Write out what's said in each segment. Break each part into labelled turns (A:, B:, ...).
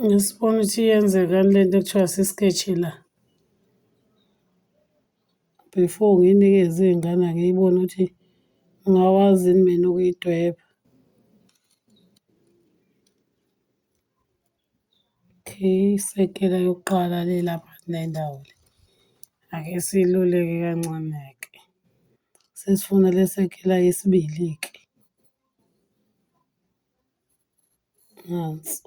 A: Ngisibona ukuthi yenzekani le nto ekuthiwa sisketshi la. Before ngiyinikeze iy'ngane ngiyibone ukuthi ngawazi yini mina ukuyidweba. Okay, isekela yokuqala le lapha kule ndawo le. Ake siyiluleke kancane-ke. Sesifuna le sekela yesibili-ke. Nansi.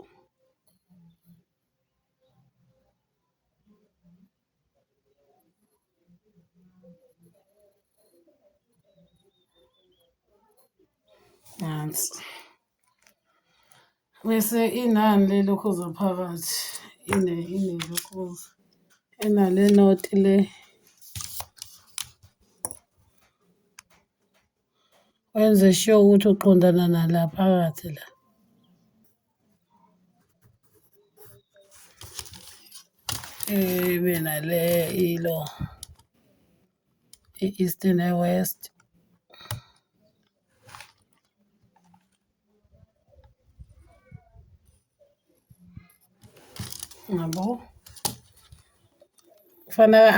A: Nansi. Bese inani lelokhuza phakathi inelokhuza. Enale noti le. Wenze sure ukuthi uqondana nala phakathi la. Ibe nale ilo. I-East ne-West. Yabo. Kufanele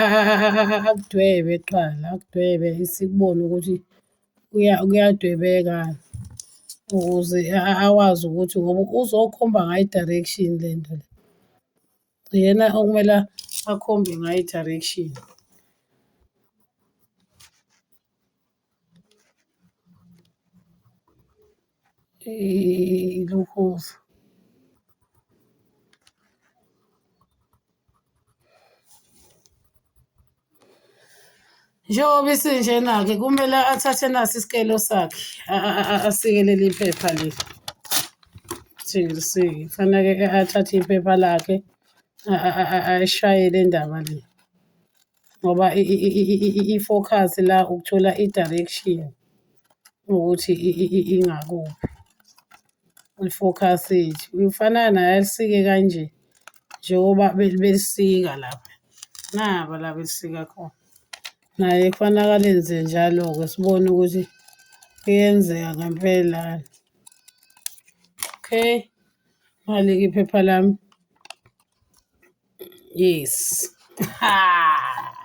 A: akudwebe kuqala, akudwebe sikubone ukuthi kuyadwebeka ukuze awazi ukuthi ngoba uzokhomba ngayo i-direction le nto le. Uyena okumele akhombe ngayo i-direction. Ilokhuza. Njengoba isinjena-ke kumele athathe naso isikelo sakhe asikelele iphepha leli. Sike. Kufanele athathe iphepha lakhe ayishaye le ndaba le. Ngoba i-focus la ukuthola i-direction ukuthi ingakuphi. I-focus yethu. Kufana naye alisike kanje. Njengoba belisika lapha. Naba la belisika khona. Naye kufanele alenze njalo-ke sibone ukuthi kuyenzeka ngempela. Okay. Ngalika iphepha lami. Yes. Ha.